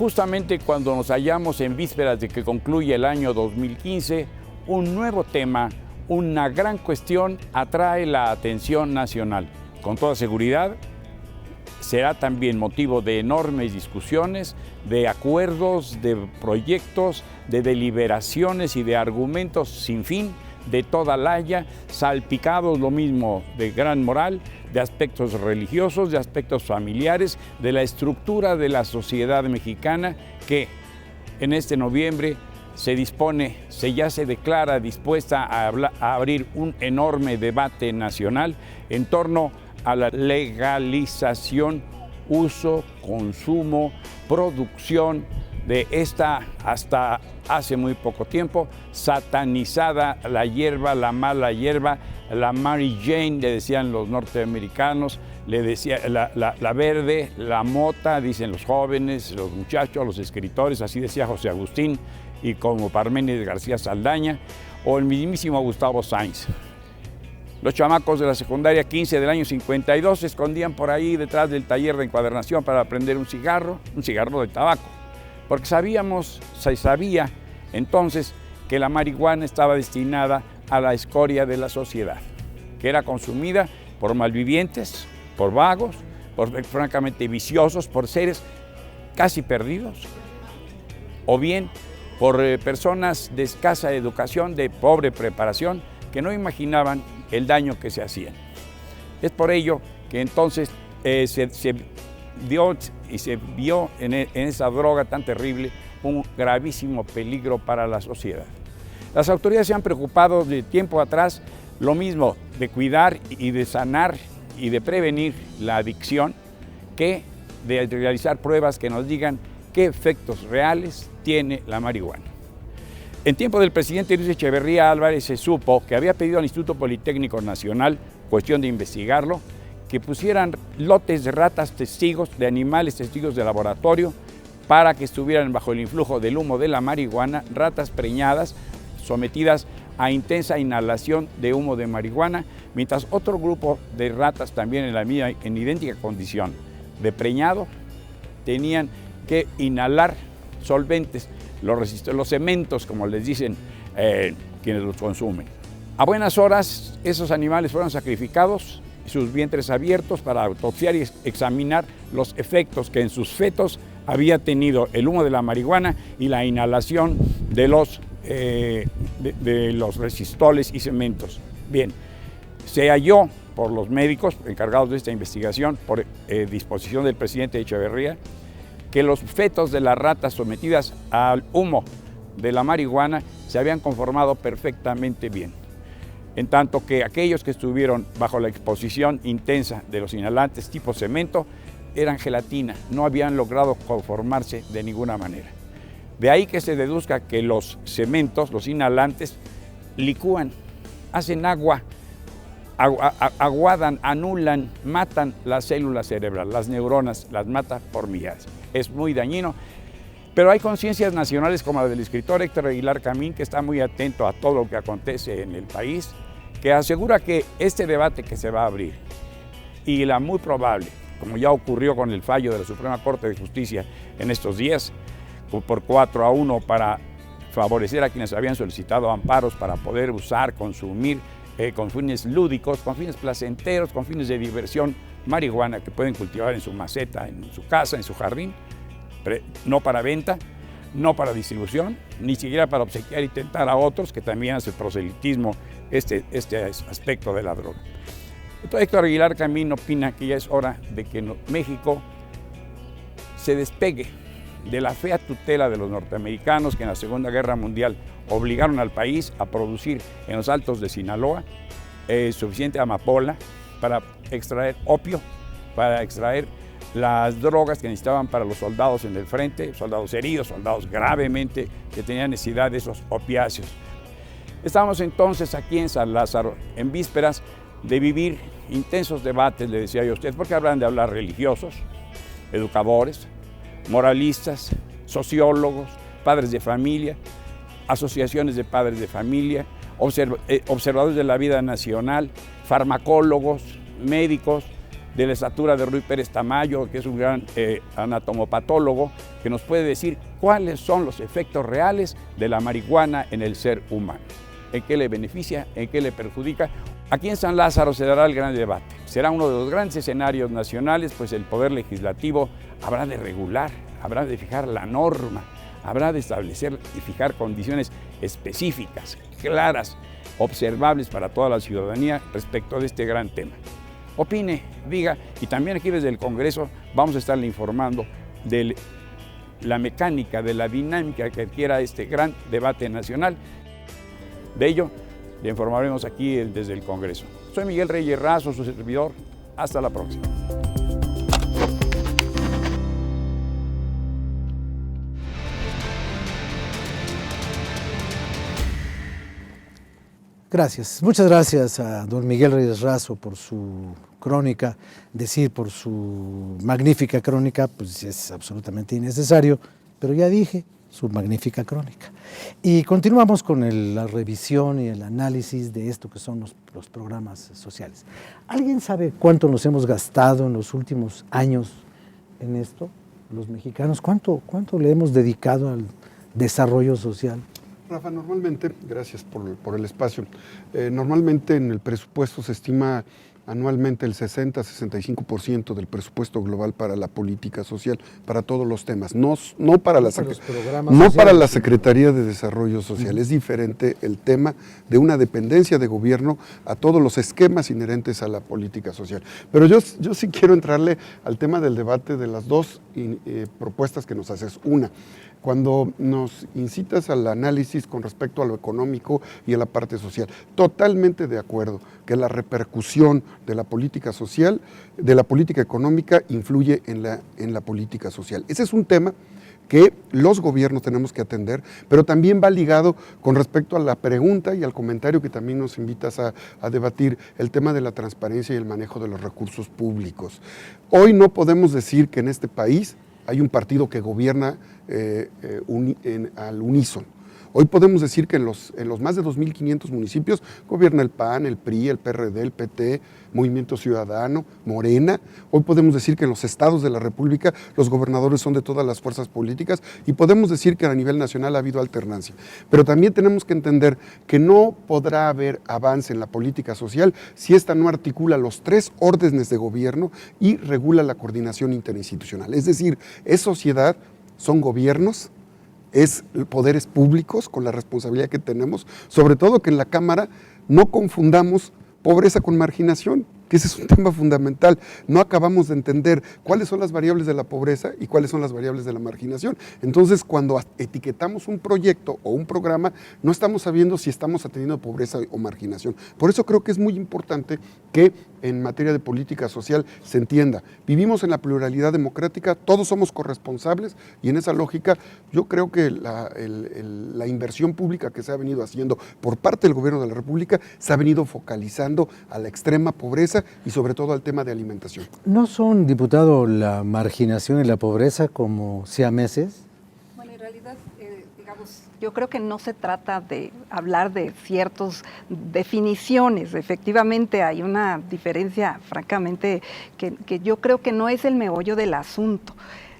justamente cuando nos hallamos en vísperas de que concluya el año 2015, un nuevo tema, una gran cuestión atrae la atención nacional. Con toda seguridad, será también motivo de enormes discusiones, de acuerdos, de proyectos, de deliberaciones y de argumentos sin fin, de toda laya, salpicados lo mismo de gran moral, de aspectos religiosos, de aspectos familiares, de la estructura de la sociedad mexicana que en este noviembre ya se declara dispuesta a abrir un enorme debate nacional en torno a la legalización, uso, consumo, producción de esta, hasta hace muy poco tiempo, satanizada la hierba, la mala hierba, la Mary Jane, le decían los norteamericanos, le decía la verde, la mota, dicen los jóvenes, los muchachos, los escritores, así decía José Agustín, y como Parménides García Saldaña, o el mismísimo Gustavo Sainz. Los chamacos de la secundaria 15 del año 52 se escondían por ahí detrás del taller de encuadernación para prender un cigarro de tabaco, porque se sabía entonces que la marihuana estaba destinada a la escoria de la sociedad, que era consumida por malvivientes, por vagos, por francamente viciosos, por seres casi perdidos, o bien por personas de escasa educación, de pobre preparación, que no imaginaban el daño que se hacían. Es por ello que entonces se vio en esa droga tan terrible un gravísimo peligro para la sociedad. Las autoridades se han preocupado de tiempo atrás lo mismo de cuidar y de sanar y de prevenir la adicción que de realizar pruebas que nos digan qué efectos reales tiene la marihuana. En tiempo del presidente Luis Echeverría Álvarez se supo que había pedido al Instituto Politécnico Nacional, cuestión de investigarlo, que pusieran lotes de ratas testigos, de animales testigos de laboratorio, para que estuvieran bajo el influjo del humo de la marihuana, ratas preñadas, sometidas a intensa inhalación de humo de marihuana, mientras otro grupo de ratas también en idéntica condición de preñado tenían que inhalar solventes, los cementos, como les dicen quienes los consumen. A buenas horas, esos animales fueron sacrificados, sus vientres abiertos para autopsiar y examinar los efectos que en sus fetos había tenido el humo de la marihuana y la inhalación de los resistoles y cementos. Bien, se halló por los médicos encargados de esta investigación, por disposición del presidente Echeverría, que los fetos de las ratas sometidas al humo de la marihuana se habían conformado perfectamente bien, en tanto que aquellos que estuvieron bajo la exposición intensa de los inhalantes tipo cemento eran gelatina, no habían logrado conformarse de ninguna manera. De ahí que se deduzca que los cementos, los inhalantes, licúan, hacen agua, aguadan, anulan, matan las células cerebrales, las neuronas, las mata por millares. Es muy dañino, pero hay conciencias nacionales como la del escritor Héctor Aguilar Camín, que está muy atento a todo lo que acontece en el país, que asegura que este debate que se va a abrir y la muy probable, como ya ocurrió con el fallo de la Suprema Corte de Justicia en estos días, por 4-1 para favorecer a quienes habían solicitado amparos para poder usar, consumir con fines lúdicos, con fines placenteros, con fines de diversión, marihuana que pueden cultivar en su maceta, en su casa, en su jardín, no para venta, no para distribución, ni siquiera para obsequiar y tentar a otros que también hacen proselitismo este aspecto de la droga. Entonces, Héctor Aguilar Camín opina que ya es hora de que México se despegue de la fea tutela de los norteamericanos que en la Segunda Guerra Mundial obligaron al país a producir en los altos de Sinaloa suficiente amapola para extraer opio, para extraer las drogas que necesitaban para los soldados en el frente, soldados heridos, soldados gravemente que tenían necesidad de esos opiáceos. Estamos entonces aquí en San Lázaro, en vísperas de vivir intensos debates, le decía yo a usted, porque habrán de hablar religiosos, educadores, moralistas, sociólogos, padres de familia, asociaciones de padres de familia, observadores de la vida nacional, farmacólogos, médicos, de la estatura de Ruy Pérez Tamayo, que es un gran anatomopatólogo, que nos puede decir cuáles son los efectos reales de la marihuana en el ser humano, en qué le beneficia, en qué le perjudica. Aquí en San Lázaro se dará el gran debate. Será uno de los grandes escenarios nacionales, pues el Poder Legislativo habrá de regular, habrá de fijar la norma, habrá de establecer y fijar condiciones específicas, claras, observables para toda la ciudadanía respecto de este gran tema. Opine, diga, y también aquí desde el Congreso vamos a estarle informando de la mecánica, de la dinámica que adquiera este gran debate nacional. De ello le informaremos aquí desde el Congreso. Soy Miguel Reyes Razo, su servidor. Hasta la próxima. Gracias. Muchas gracias a don Miguel Reyes Razo por su crónica. Decir por su magnífica crónica, pues es absolutamente innecesario, pero ya dije, su magnífica crónica. Y continuamos con la revisión y el análisis de esto que son los programas sociales. ¿Alguien sabe cuánto nos hemos gastado en los últimos años en esto, los mexicanos? ¿Cuánto le hemos dedicado al desarrollo social? Rafa, normalmente, gracias por el espacio, normalmente en el presupuesto se estima anualmente el 60-65% del presupuesto global para la política social, para todos los temas, no para la Secretaría de Desarrollo Social. Es diferente el tema de una dependencia de gobierno a todos los esquemas inherentes a la política social. Pero yo sí quiero entrarle al tema del debate de las dos propuestas que nos haces. Una, cuando nos incitas al análisis con respecto a lo económico y a la parte social, totalmente de acuerdo que la repercusión de la política social, de la política económica, influye en la política social. Ese es un tema que los gobiernos tenemos que atender, pero también va ligado con respecto a la pregunta y al comentario que también nos invitas a debatir, el tema de la transparencia y el manejo de los recursos públicos. Hoy no podemos decir que en este país hay un partido que gobierna al unísono. Hoy podemos decir que en los más de 2.500 municipios gobierna el PAN, el PRI, el PRD, el PT, Movimiento Ciudadano, Morena. Hoy podemos decir que en los estados de la República los gobernadores son de todas las fuerzas políticas y podemos decir que a nivel nacional ha habido alternancia. Pero también tenemos que entender que no podrá haber avance en la política social si ésta no articula los 3 órdenes de gobierno y regula la coordinación interinstitucional. Es decir, es sociedad, son gobiernos, es poderes públicos con la responsabilidad que tenemos, sobre todo que en la Cámara no confundamos pobreza con marginación, que ese es un tema fundamental. No acabamos de entender cuáles son las variables de la pobreza y cuáles son las variables de la marginación. Entonces, cuando etiquetamos un proyecto o un programa, no estamos sabiendo si estamos atendiendo pobreza o marginación. Por eso creo que es muy importante que en materia de política social se entienda. Vivimos en la pluralidad democrática, todos somos corresponsables y en esa lógica yo creo que la inversión pública que se ha venido haciendo por parte del gobierno de la República se ha venido focalizando a la extrema pobreza y sobre todo al tema de alimentación. ¿No son, diputado, la marginación y la pobreza como siameses? Bueno, en realidad, yo creo que no se trata de hablar de ciertas definiciones. Efectivamente hay una diferencia, francamente, que yo creo que no es el meollo del asunto.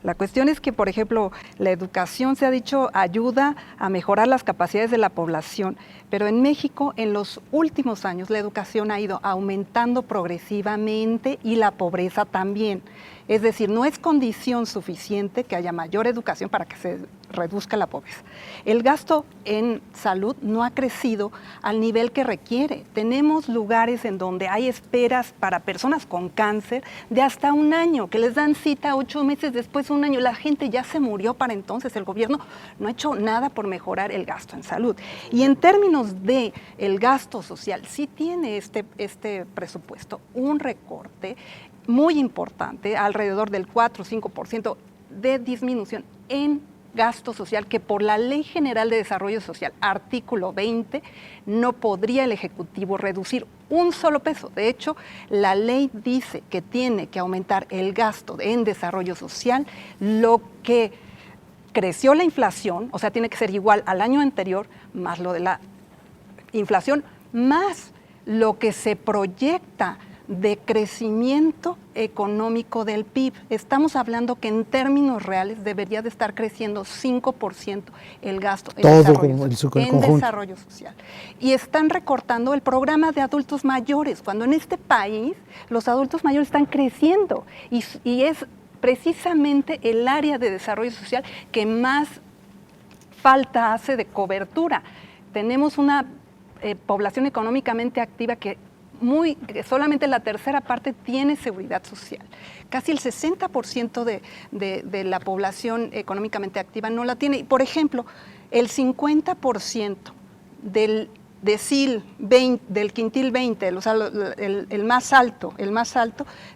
La cuestión es que, por ejemplo, la educación, se ha dicho, ayuda a mejorar las capacidades de la población, pero en México, en los últimos años, la educación ha ido aumentando progresivamente y la pobreza también. Es decir, no es condición suficiente que haya mayor educación para que se reduzca la pobreza. El gasto en salud no ha crecido al nivel que requiere. Tenemos lugares en donde hay esperas para personas con cáncer de hasta 1 año, que les dan cita 8 meses después de 1 año. La gente ya se murió para entonces. El gobierno no ha hecho nada por mejorar el gasto en salud. Y en términos de el gasto social, sí tiene este presupuesto un recorte muy importante, alrededor del 4 o 5% de disminución en gasto social, que por la Ley General de Desarrollo Social, artículo 20, no podría el Ejecutivo reducir un solo peso. De hecho, la ley dice que tiene que aumentar el gasto en desarrollo social, lo que creció la inflación, o sea, tiene que ser igual al año anterior, más lo de la inflación, más lo que se proyecta de crecimiento económico del PIB. Estamos hablando que en términos reales debería de estar creciendo 5% el gasto en desarrollo social. Y están recortando el programa de adultos mayores, cuando en este país los adultos mayores están creciendo y es precisamente el área de desarrollo social que más falta hace de cobertura. Tenemos una población económicamente activa que solamente la tercera parte tiene seguridad social. Casi el 60% de la población económicamente activa no la tiene. Por ejemplo, el 50% del decil 20, del quintil 20, el más alto,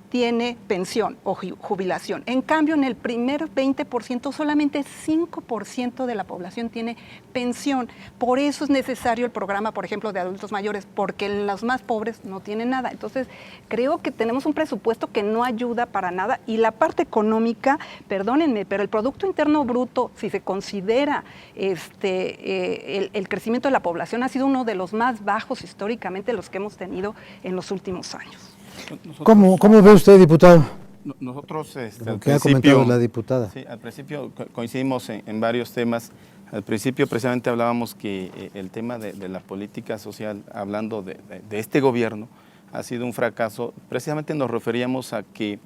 tiene pensión o jubilación. En cambio, en el primer 20%, solamente 5% de la población tiene pensión. Por eso es necesario el programa, por ejemplo, de adultos mayores, porque los más pobres no tienen nada. Entonces, creo que tenemos un presupuesto que no ayuda para nada, y la parte económica, perdónenme, pero el Producto Interno Bruto, si se considera el crecimiento de la población, ha sido uno de los más bajos históricamente, los que hemos tenido en los últimos años. ¿Cómo ve usted, diputado? Nosotros, lo que ha comentado la diputada. Sí, al principio coincidimos en varios temas. Al principio precisamente hablábamos que el tema de la política social, hablando de este gobierno, ha sido un fracaso. Precisamente nos referíamos a que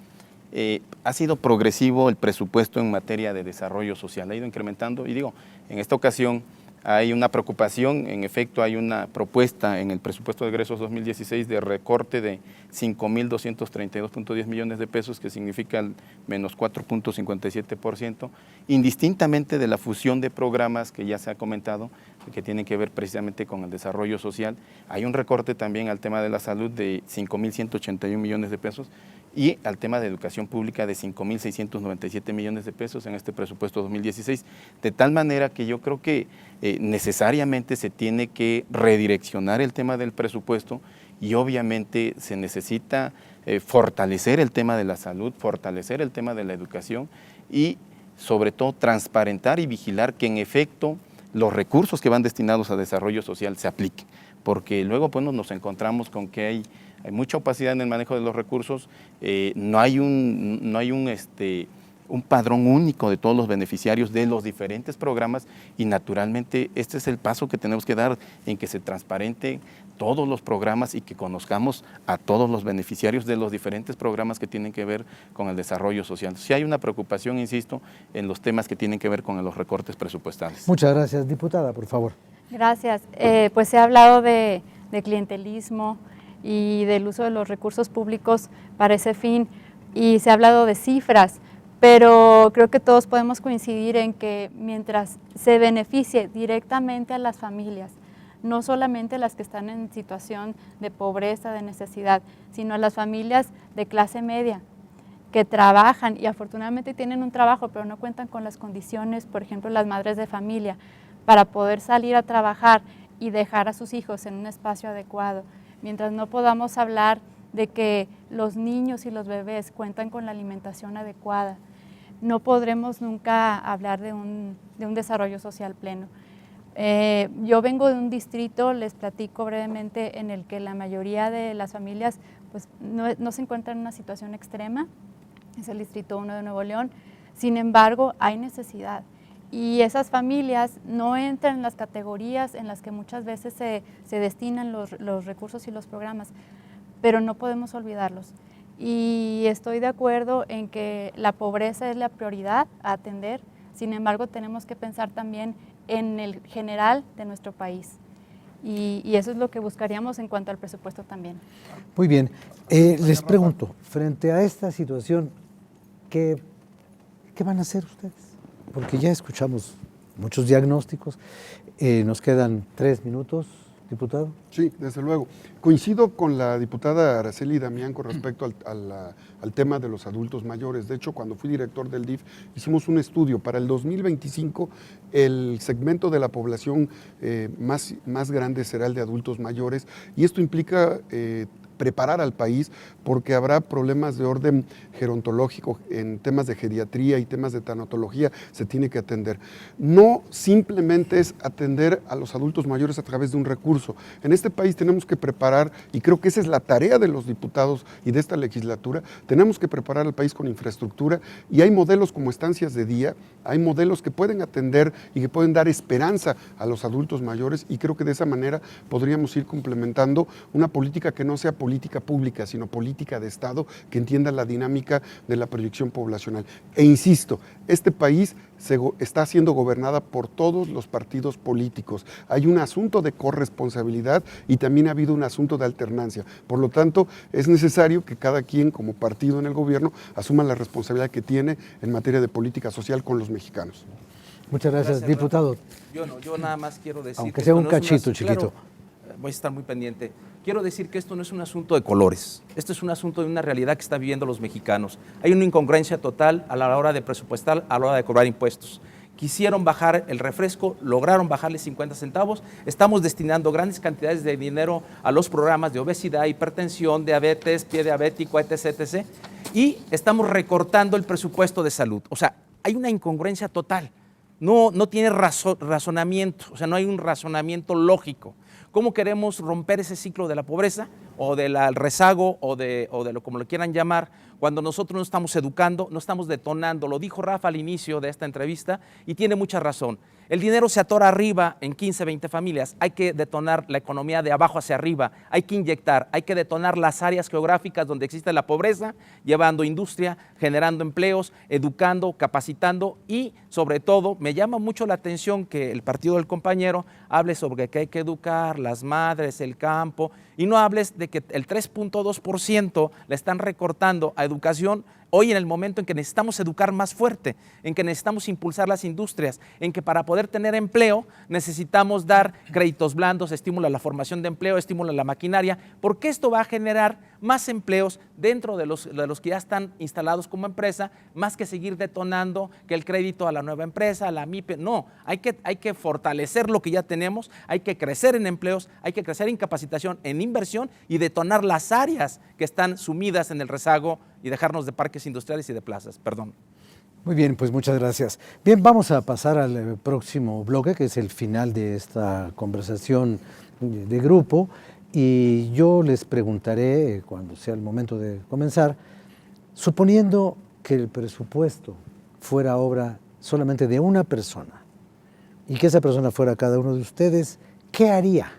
ha sido progresivo el presupuesto en materia de desarrollo social, ha ido incrementando, y digo, en esta ocasión hay una preocupación. En efecto, hay una propuesta en el presupuesto de egresos 2016 de recorte de 5.232.10 millones de pesos, que significa el menos 4.57%, indistintamente de la fusión de programas que ya se ha comentado, que tienen que ver precisamente con el desarrollo social. Hay un recorte también al tema de la salud de 5.181 millones de pesos, y al tema de educación pública de 5.697 millones de pesos en este presupuesto 2016, de tal manera que yo creo que necesariamente se tiene que redireccionar el tema del presupuesto, y obviamente se necesita fortalecer el tema de la salud, fortalecer el tema de la educación, y sobre todo transparentar y vigilar que en efecto los recursos que van destinados a desarrollo social se apliquen, porque luego pues, nos encontramos con que hay mucha opacidad en el manejo de los recursos, no hay un padrón único de todos los beneficiarios de los diferentes programas, y naturalmente este es el paso que tenemos que dar, en que se transparente todos los programas y que conozcamos a todos los beneficiarios de los diferentes programas que tienen que ver con el desarrollo social. Sí hay una preocupación, insisto, en los temas que tienen que ver con los recortes presupuestales. Muchas gracias, diputada, por favor. Gracias. Pues se ha hablado de clientelismo y del uso de los recursos públicos para ese fin, y se ha hablado de cifras, pero creo que todos podemos coincidir en que mientras se beneficie directamente a las familias, no solamente las que están en situación de pobreza, de necesidad, sino a las familias de clase media que trabajan y afortunadamente tienen un trabajo, pero no cuentan con las condiciones, por ejemplo, las madres de familia, para poder salir a trabajar y dejar a sus hijos en un espacio adecuado. Mientras no podamos hablar de que los niños y los bebés cuentan con la alimentación adecuada, no podremos nunca hablar de un desarrollo social pleno. Yo vengo de un distrito, les platico brevemente, en el que la mayoría de las familias pues, no se encuentran en una situación extrema, es el Distrito 1 de Nuevo León. Sin embargo, hay necesidad. Y esas familias no entran en las categorías en las que muchas veces se destinan los recursos y los programas, pero no podemos olvidarlos. Y estoy de acuerdo en que la pobreza es la prioridad a atender, sin embargo tenemos que pensar también en el general de nuestro país. Y eso es lo que buscaríamos en cuanto al presupuesto también. Muy bien. Les pregunto, frente a esta situación, ¿qué van a hacer ustedes? Porque ya escuchamos muchos diagnósticos. Nos quedan 3 minutos, diputado. Sí, desde luego. Coincido con la diputada Araceli Damián con respecto al tema de los adultos mayores. De hecho, cuando fui director del DIF, hicimos un estudio. Para el 2025, el segmento de la población más grande será el de adultos mayores, y esto implica preparar al país, porque habrá problemas de orden gerontológico en temas de geriatría y temas de tanatología, se tiene que atender. No simplemente es atender a los adultos mayores a través de un recurso. En este país tenemos que preparar, y creo que esa es la tarea de los diputados y de esta legislatura, tenemos que preparar al país con infraestructura, y hay modelos como estancias de día, hay modelos que pueden atender y que pueden dar esperanza a los adultos mayores, y creo que de esa manera podríamos ir complementando una política que no sea política pública, sino política de Estado, que entienda la dinámica de la proyección poblacional. E insisto, este país está siendo gobernada por todos los partidos políticos. Hay un asunto de corresponsabilidad y también ha habido un asunto de alternancia. Por lo tanto, es necesario que cada quien como partido en el gobierno asuma la responsabilidad que tiene en materia de política social con los mexicanos. Muchas gracias, diputado. Yo nada más quiero decir... Aunque sea un cachito chiquito. Claro, voy a estar muy pendiente. Quiero decir que esto no es un asunto de colores, esto es un asunto de una realidad que están viviendo los mexicanos. Hay una incongruencia total a la hora de presupuestar, a la hora de cobrar impuestos. Quisieron bajar el refresco, lograron bajarle 50 centavos, estamos destinando grandes cantidades de dinero a los programas de obesidad, hipertensión, diabetes, pie diabético, etc., etc., y estamos recortando el presupuesto de salud. O sea, hay una incongruencia total, no tiene razonamiento, o sea, no hay un razonamiento lógico. ¿Cómo queremos romper ese ciclo de la pobreza o del rezago o de lo como lo quieran llamar, cuando nosotros no estamos educando, no estamos detonando? Lo dijo Rafa al inicio de esta entrevista y tiene mucha razón. El dinero se atora arriba en 15, 20 familias. Hay que detonar la economía de abajo hacia arriba, hay que inyectar, hay que detonar las áreas geográficas donde existe la pobreza, llevando industria, generando empleos, educando, capacitando y, sobre todo, me llama mucho la atención que el partido del compañero hable sobre que hay que educar, las madres, el campo, y no hables de que el 3.2% le están recortando a educación hoy en el momento en que necesitamos educar más fuerte, en que necesitamos impulsar las industrias, en que para poder tener empleo necesitamos dar créditos blandos, estímulo a la formación de empleo, estímulo a la maquinaria, porque esto va a generar más empleos dentro de los que ya están instalados como empresa, más que seguir detonando que el crédito a la nueva empresa, a la MIPE. No, hay que fortalecer lo que ya tenemos, hay que crecer en empleos, hay que crecer en capacitación, en inversión y detonar las áreas que están sumidas en el rezago y dejarnos de parques industriales y de plazas. Perdón. Muy bien, pues muchas gracias. Bien, vamos a pasar al próximo bloque, que es el final de esta conversación de grupo, y yo les preguntaré, cuando sea el momento de comenzar, suponiendo que el presupuesto fuera obra solamente de una persona y que esa persona fuera cada uno de ustedes, ¿qué haría?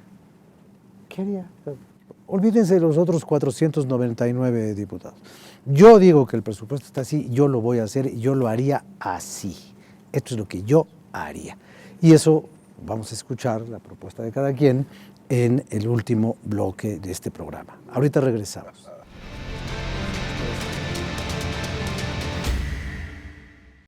¿Qué haría? Olvídense de los otros 499 diputados. Yo digo que el presupuesto está así, yo lo voy a hacer y yo lo haría así. Esto es lo que yo haría. Y eso vamos a escuchar la propuesta de cada quien en el último bloque de este programa. Ahorita regresamos.